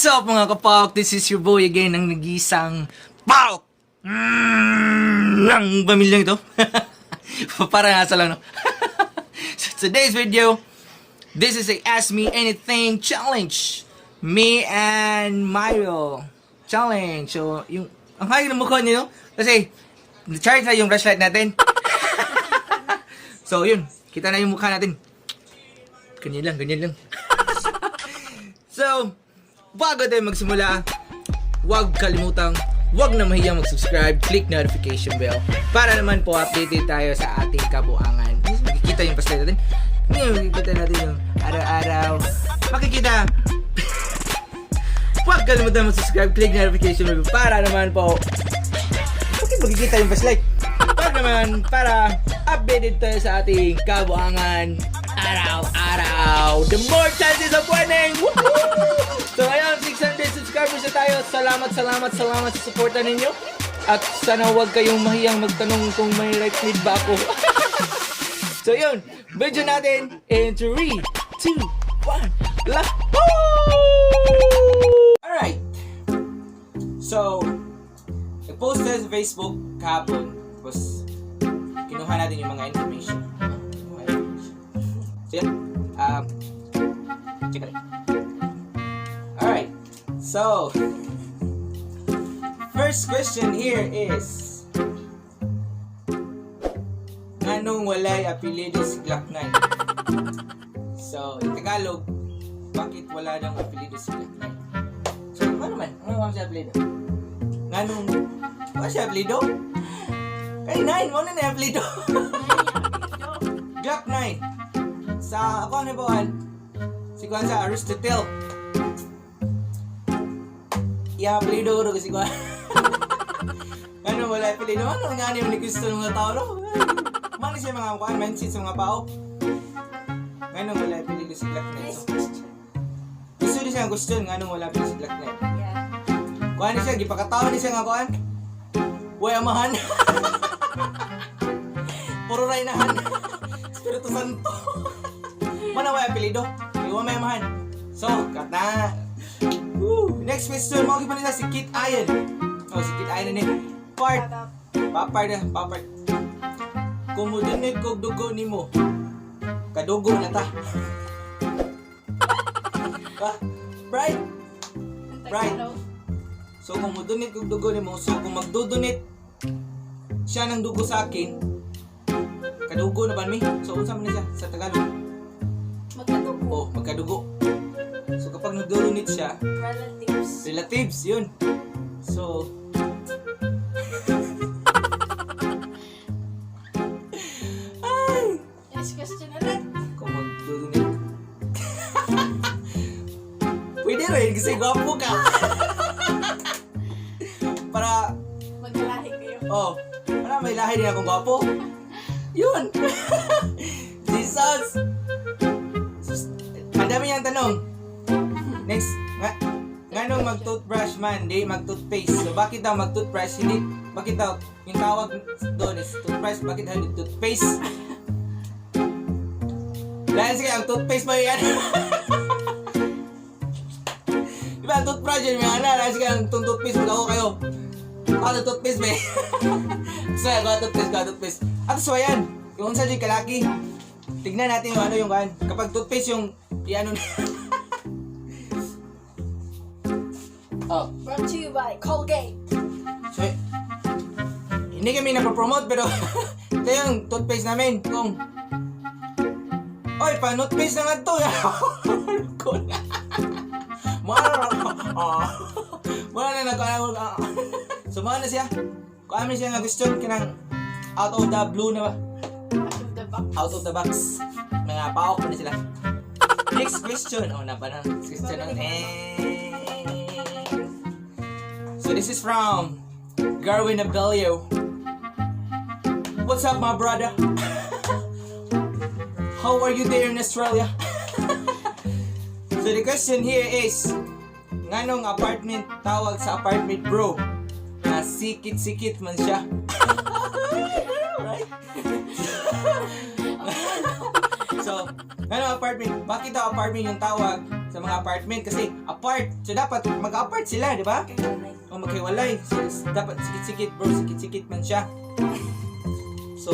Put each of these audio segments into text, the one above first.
What's up mga kapawk? This is your boy again, ang nag-iisang PAWK! Ang pamilyang ito. Parang asa lang, no? So today's video, this is a Ask Me Anything challenge. Me and Mario challenge. So, ang high ng mukha niyo, kasi na-charge na yung flashlight natin. So, yun. Kita na yung mukha natin. Ganyan lang. So, bago tayo magsimula, huwag kalimutang, huwag na mahiyang mag-subscribe, click notification bell, para naman po updated tayo sa ating kabuangan. Makikita yung pastel natin. Makikita natin yung araw-araw. Makikita. Huwag kalimutan mag-subscribe, click notification bell, para naman po makikita yung flashlight. Para updated tayo sa ating kabuangan araw-araw. The more chances of winning! Woohoo! So ngayon, 600 subscribers na tayo. Salamat sa supportan ninyo. At sana huwag kayong mahiyang magtanong kung may right need ba ako. So yun, video natin in 3, 2, 1, let's go! Alright. So, nag-post tayo sa Facebook kahapon. Tapos, kinuha natin yung mga information. So yan, check it. Alright, so first question here is, anong walay apelido si Glock 9? So, in Tagalog, bakit wala nang apelido si Glock 9? So, ano man? Ano siya apelido? Anong, wala siya apelido? Kay 9, mo na na apelido. Glock 9. Sa ako ano ba? Si Kuan sa Aristotle. Apelido ko kasi Kuan. Ano wala apelido? Ano nga ni gusto ng mga tao no? Mali siya mga Kuan, mindset sa mga pao. Ano wala apelido si Glock 9? Gusto din siya gusto nga nung wala apelido si Glock 9. Yeah. Kuan siya gipakatawa ni siya nga Kuan. Way amahan. Puro rainahan. Espiritu Santo. Mana way apelido? Iwa may amahan. So, kata. Next question, mo gipanin na si Kit Ayan. Oh, si Kit Ayan ni. Papart. Kumudunit kog dugo nimo. Kadugo na ta. Right? So, kumudunit kog dugo nimo. So, kung magdudunit siya ng dugo sa akin, kadugo na ba mi? So, unsa man siya sa Tagalog? Magkadugo. Oh, magkadugo. So, kapag nagdudunit siya, relatives, yun. So, ay! Next question ulit. Kung magdudunit. Pwede rin, kasi gwapo ka. Para, maglahi kayo. oh, para may lahi din akong gwapo. Yun! Jesus! Ang dami niyang tanong. Next, nga nung mag-toothbrush man, di mag-toothpaste. So, bakit daw mag-toothbrush? Hindi, bakit daw, yung tawag doon is toothbrush, bakit daw yung toothpaste? Dahil sige, ang toothpaste mo yan. Diba, ang toothbrush yun, mga anak, dahil sige, ang toothpaste mo ako kayo. Ako na toothpaste, may. So, ako toothpaste. At so, ayan, yung sa dyan kalaki, tignan natin yung ano yung kan. Kapag toothpaste yung, ano na. Oh. Brought to you by Colgate. So, hindi kami napapromote pero ito yung toothpaste namin. Kung, oy, pa-toothpaste na nga ito. Muna na nagkaroon. So, muna na siya. Kung amin siya nga gusto, kinang out of the blue na ba? Out of the box. Mga paok pa na sila. Next question. Oh, napa na. Next question. So this is from Garwin Abelio. What's up, my brother? How are you there in Australia? So the question here is, nganong apartment tawag sa apartment bro? Sikit-sikit man siya. Right? So, nganong apartment? Bakit daw apartment yung tawag sa mga apartment kasi apart. So dapat mag-apart sila, di ba? O maghiwalay. So, dapat sikit-sikit bro, sikit-sikit man siya. So,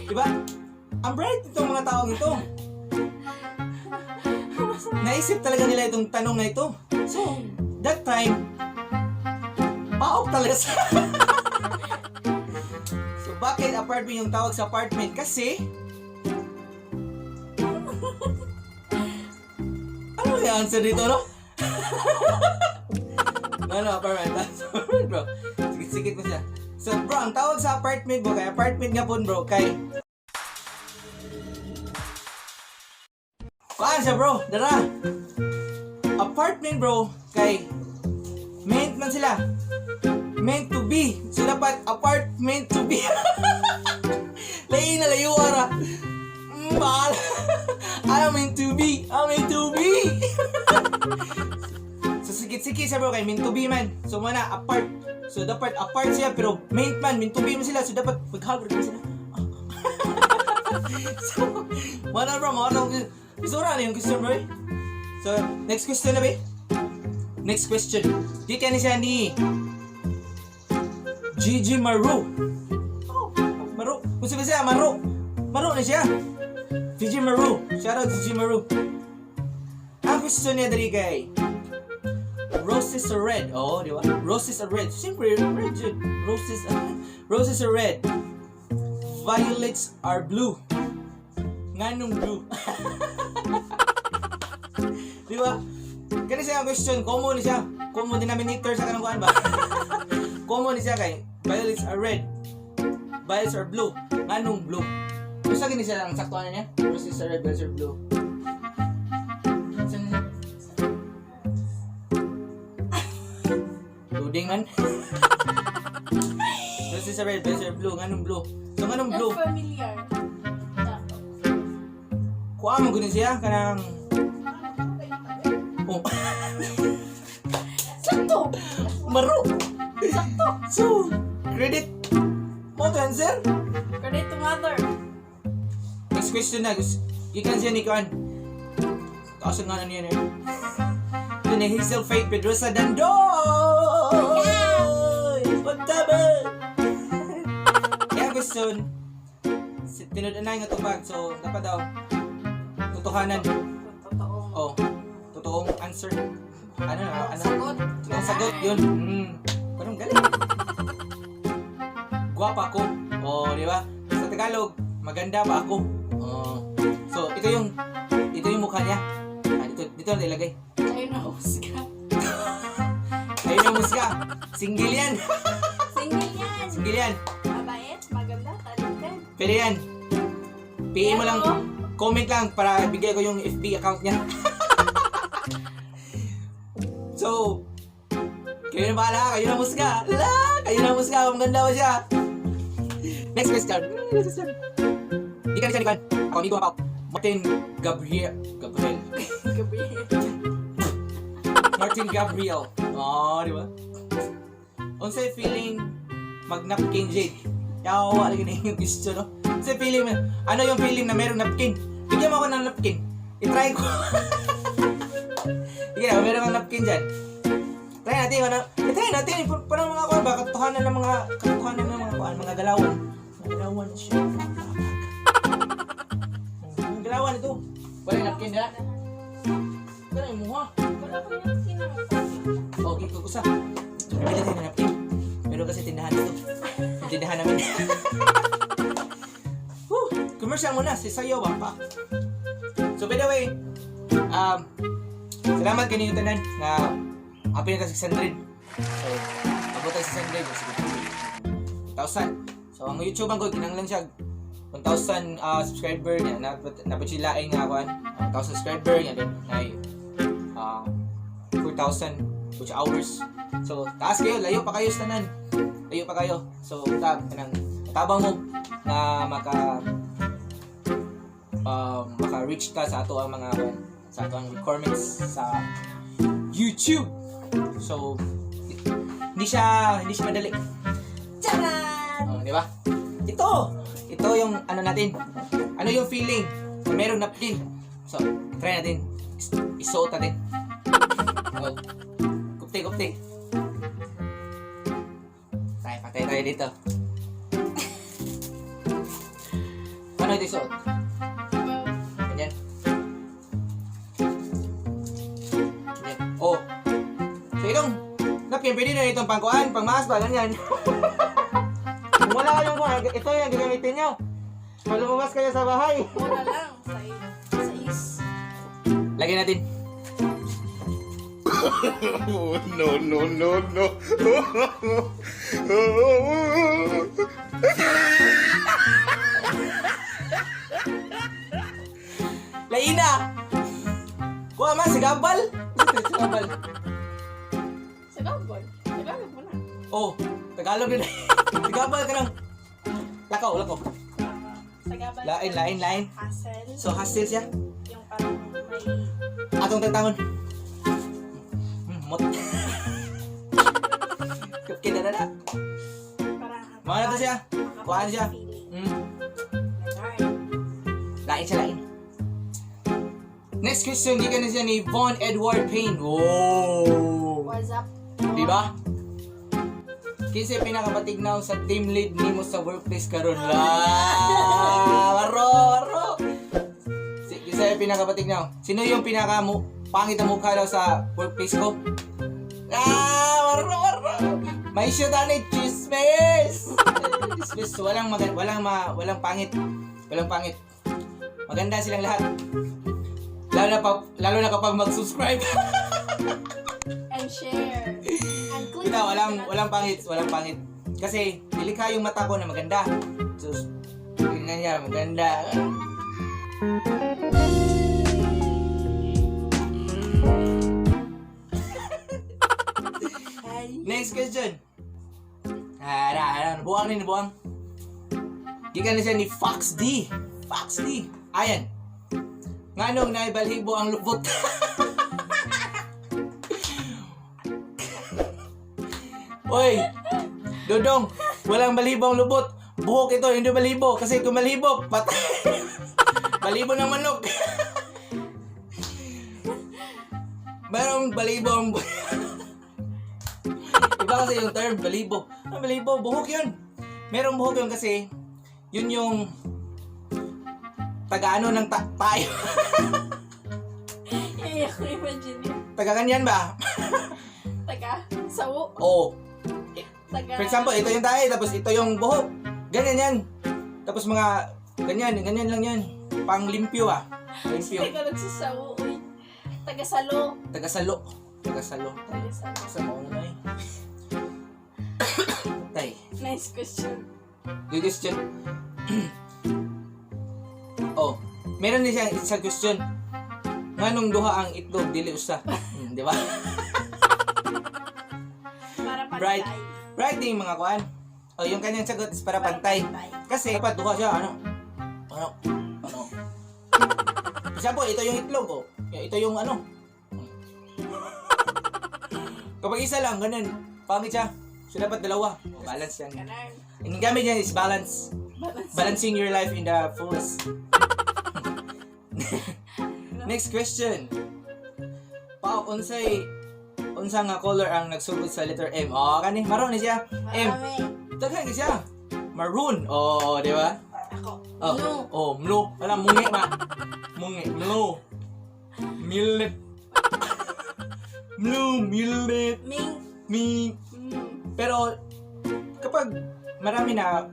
di ba? Ang bright itong mga taong ito. Naisip talaga nila itong tanong na ito. So, that time, paok talaga sa... So, bakit apartment yung tawag sa apartment? Kasi, ano yung answer dito, no? No, apartment. That's apartment, bro. Sikit-sikit mo siya. So, bro, ang tawag sa apartment, bro, kay apartment nga po, bro, kay... Kuhaan siya, bro. Dara. Apartment, bro, kay... Meant man sila. Meant to be. So, dapat apartment to be. Lain na layo, ara. Mahal. I meant to be. I meant to be. So, sikit-sikit siya, bro, kay meant to be, man. So, mana, apart. So, dapat apart siya, pero meant man, meant to be man sila. So, dapat mag-hug sila. So, mana, bro, mga gusto na yung question, bro. So, next question na, ba? Next question. Di ka ni siya ni Gigi Maru. Oh, Maru. Kung sabi siya, Maru. Maru na siya. Gigi Maru. Shout out Gigi Maru. Ang question niya dari kay Roses are red. Oh, di ba? Roses are red. Siyempre, red yun. Roses are red. Violets are blue. Nganong blue? Di ba? Kaya siya ang question, common ni siya. Common denominator sa kanang kuan ba? Common ni siya kay violets are red. Violets are blue. Nganong blue? Kung sa gini siya ang saktuan niya? Roses are red, violets are blue. Saan niya? Loading man. Roses are red, violets are blue. Nganong blue? So nganong blue? Not familiar. Kuha mo gini siya kanang oh. Sakto! Maru. So, credit mo to answer. Credit to mother. Next question na. Ikan siya ni Kuan. Kaso nga na niya na yun. Ito na Hazel Faith Pedrosa Dandoy! Pagtaba! Kaya question, tinudanay nga tubag. So, dapat daw, tutuhanan. Totoo. Oh, totoong answer. Ano? Sagot. Totoong sagot, yun. Parang galing. Guwapa ako. Oh, di ba? Sa Tagalog, maganda ba ako? Oh. So, ito yung mukha niya. Dito na ilagay. Ayun na, husga. Ayun ang musga. Single yan. Single yan. Single yan. Mabait, maganda, talented. Pwede yan. PM mo lang. Comment lang para bigay ko yung FB account niya. So, kayo na bahala. Kayo na musga. Kayo na musga. Maganda ba siya? Next question. Di ka ni Sanikan. Ako, amigo ako. Martin Gabriel. Martin Gabriel. Oh, di ba? Unsay feeling mag-napkin, Jade? Yawa, lagi na yung gusto, no? Unsay feeling, ano yung feeling na meron napkin? Bigyan mo ako ng napkin. I-try ko. Sige na, meron ng napkin dyan. Try natin, ano? I-try natin. Parang mga kuhan ba? Katuhanan ng mga kuhan, mga galawan. Mga galawan siya. Mga galawan ito. Wala yung napkin na. Kaya yung muha. Wala ko yung sinang. Okay, kukusa. Bili tayo ng napkin. Meron kasi tindahan ito. Yung tindahan namin. Commercial muna, si Sayo pa. So by the way, salamat kanino tanan na apil na 600. So, abot tayo 600. 1,000. So, ang YouTube ang ko, kinanglan siya 1,000 subscriber niya. Napachilain nga ako 1,000 subscriber niya. Then, ay 4,000 which hours. So, taas kayo, layo pa kayo sa tanan. Layo pa kayo. So, tabang mo na maka-reach ka sa ato ang requirements sa YouTube. So, hindi siya madali. Charan! Oh, di ba? Ito yung ano natin. Ano yung feeling na meron napkin? So, try natin. Isuot natin. Oh. Kupti. Patay tayo dito. Paano ito isuot? Ganyan. Oh. So, itong napkin, pwede na itong pangkuhan, pangmaas ba, ganyan. Kung wala kayong kuhan, ito yung gagamitin nyo. Kung lumabas kayo sa bahay. Mura lang. Sais. Lagyan natin. No. Laina! Kuha man, sigabal! Sigabal. Sagabal. Tagalog mo na. Oh, Tagalog din. Sigabal ka ng... Lakaw. Sagabal. Lain. Hassle. So, hustle siya. Yung parang may... Atong tagtangon. Mot. Kinadada. Parang... Mga na to siya. Kuhaan siya. Lain. Next question, gikan na siya ni Von Edward Payne. Wow! What's up? Diba? Kinsa pinakapatignaw sa team lead nimo sa workplace karon la. Waro. Kinsa pinakapatignaw? Sino yung pangit na mukha daw sa workplace ko? Waro. May shoot ani chismis. Chismis walang pangit. Walang pangit. Maganda silang lahat. Lalo na kapag mag-subscribe. And share. And click. Kita, walang pangit. Kasi, nilikha yung mata ko na maganda. So, tingnan niya, maganda. Next question. Buwang. Gikan na siya ni Fox D. Ayan. Nganong naibalhibo ang lubot? Oy, Dodong, walang balibo ang lubot. Buhok ito, hindi balibo. Kasi kung balibo, patay. Balibo ng manok. Merong balibo ang iba kasi yung term, balibo. Ang balibo, buhok yun. Merong buhok yun kasi, yun yung taga-ano ng tayo. Iyak ko imagine yun. Taga-kanyan ba? Sawo. Oo. Taga... For example, ito yung tayo, tapos ito yung buhok. Ganyan yan. Tapos mga, ganyan lang yan. Panglimpyo ah. Limpyo. Tagalog sa sawo. Uy. Taga-salo. Tagasalo. Taga-salo. Sa mauna eh. Tay. Nice question. Good question. Oh, meron din siya isang question. Nganong duha ang itlog dili usa? Di ba? Para pantay. Right din mga kuan. Oh, yung kanyang sagot is para pantay. Kasi dapat duha siya ano. Example, ito yung itlog oh. Ito yung ano. Kapag isa lang ganun, pangit siya. So dapat dalawa. Balance yan. Kanan. Ang gamit niya is balance. Balancing your life in the fullest. Next question. Unsa nga color ang nagsugod sa letter M? Oh, kani maroon ni siya. M. Daghan ni siya. Maroon. Oh, di ba? Ako. Oh, oh, blue. Wala mungi ma. Blue. Millet. Blue, millet. Ming. Pero kapag marami na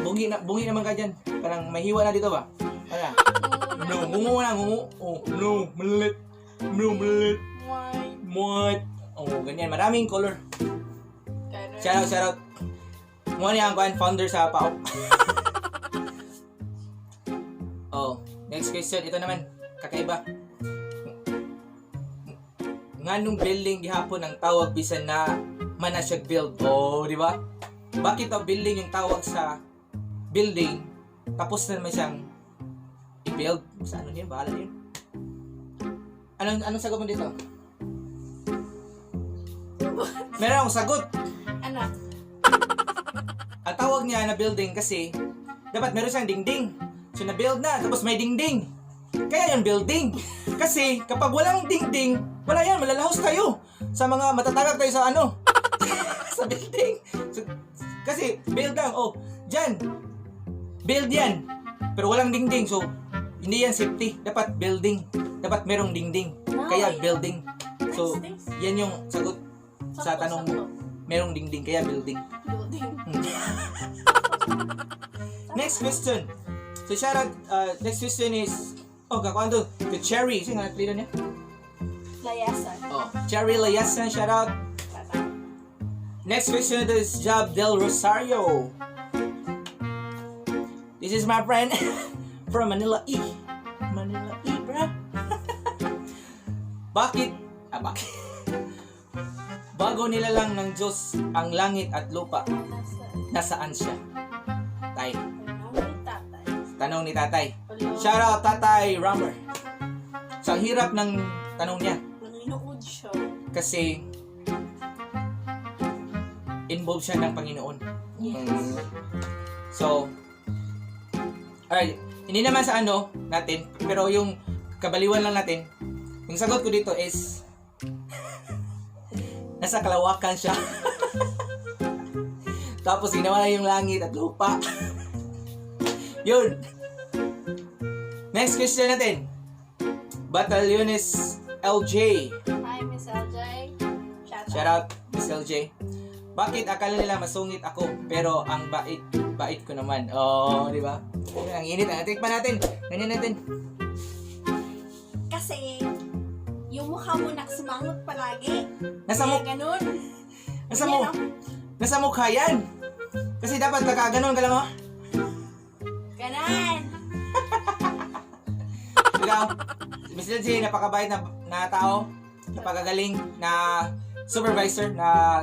bungi naman ka dyan. Parang mahiwa na dito ba? Kaya. No, ngungu. Oh, no, millet. White. Oh, ganyan. Maraming color. Kanan. Shout out. Muna niya ang founder sa PAO. Oh, next question. Ito naman. Kakaiba. Nganong building gihapon ang tawag bisan na man na siya build? Oh, di ba? Bakit ang building yung tawag sa building tapos na naman siyang i-build? Sa ano niya? Bahala niyo. Anong sagot mo dito? Meron akong sagot. Ano? Ang tawag niya na building kasi dapat meron siyang dingding. So na-build na, tapos may dingding. Kaya yan building. Kasi kapag walang dingding, wala yan, malalahos tayo. Sa mga matatagak tayo sa ano? Sa building. So, kasi build lang, oh, dyan. Build yan. Pero walang dingding, so hindi yan safety. Dapat building. Dapat merong dingding. Kaya building. So, yan yung sagot sa tanong mo. Merong dingding, kaya building. Building. Next question. So, shoutout, next question is, kakuan doon, the Cherry. Sino nga nag-play niya? Layasan. Cherry Layasan, shoutout. Next question is Job Del Rosario. This is my friend from Manila E. Manila E, bro. Bakit? Bakit? Bago nilalang ng Diyos ang langit at lupa, nasaan siya? Tay. Tanong ni tatay. Shout out tatay Rammer. So, ang hirap ng tanong niya. Nanginuod siya. Kasi, involved siya ng Panginoon. So, alright. Hindi naman sa ano natin, pero yung kabaliwan lang natin, yung sagot ko dito is, nasa kalawakan siya. Tapos ginawa na yung langit at lupa. Yun. Next question natin. Batalyones LJ. Hi, Miss LJ. Shout out, Miss LJ. Bakit akala nila masungit ako, pero ang bait ko naman. Oh, di ba? Ang init. Tikman natin. Ganyan natin. Kasi, yung mukha mo nakasimangot palagi. Nasa mo, Ganun. nasa mukha yan. Kasi dapat nakaganon ka lang, oh. Ganan. Ikaw, Miss LJ, napakabait na tao. Napakagaling na supervisor, na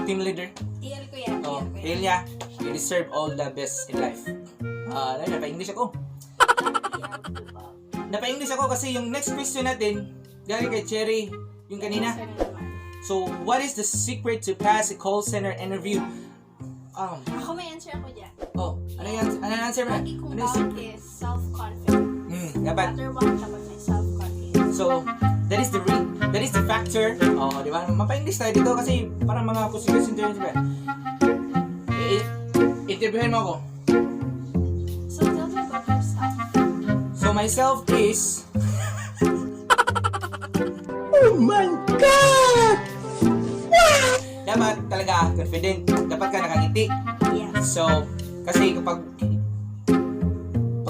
team leader. TL ko yan. Oh, TL ko yan. feel niya. You deserve all the best in life. Napa-English ako. Napa-English ako kasi yung next question natin, galing kay Cherry, yung kanina. So, what is the secret to pass a call center interview? Ako may answer ako dyan. Ano yan? Ano yung answer mo? Lagi kong Ano yung bawat secret? is self-confident. Dapat. Matter what, dapat may self-confident. So, that is the factor. Di ba? Mapa-English tayo dito kasi parang mga question interview, di ba? Interviewin mo ako. So, tell me about yourself. So, myself is... Oh my God! Dapat talaga confident. Dapat ka nakangiti. Yes. So, kasi kapag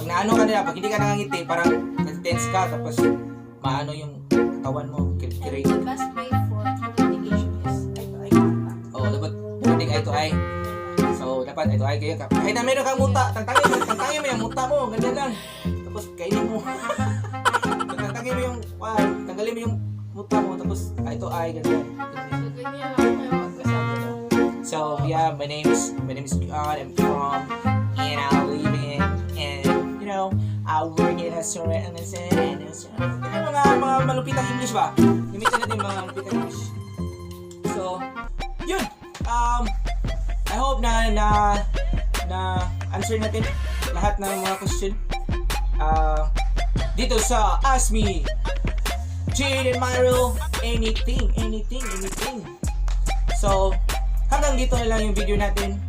naano ka nila, pag hindi ka nakangiti, parang tense ka, tapos maano yung katawan mo, And kiray. the best way for communication is eye-to-eye contact. Dapat eye to eye. So, dapat eye to eye kayo. Kahit na meron kang muta, tangtangin mo yung muta mo, ganyan lang. Tapos kainin mo. Tangtangin mo yung, tanggalin mo yung muta mo, tapos eye to eye, ganyan. So, ganyan lang kayo magkasabi na. So, yeah, my name is Bjorn. I'm from, and I live in, and, you know, I work in a restaurant, and mga malupitang English ba? Gamitin natin mga malupitang English. So, yun. I hope na answer natin lahat ng mga question. Dito sa Ask Me, Jade and Myro, anything. So, hanggang dito na lang yung video natin.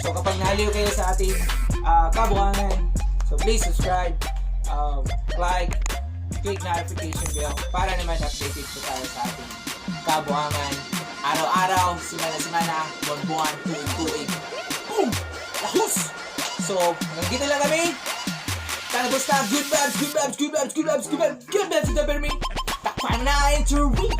So, kapag nahaliw kayo sa ating kabuhangan, so please subscribe, like, click notification bell para naman updated po tayo sa ating kabuhangan. Araw-araw, simana-simana, buwan-buwan, tuig-tuig. Boom! Lahus! So, hanggang dito lang kami. Sana gusta, good vibes, good vibes, good vibes, good vibes, good vibes, good vibes, good vibes, Takpan na interview!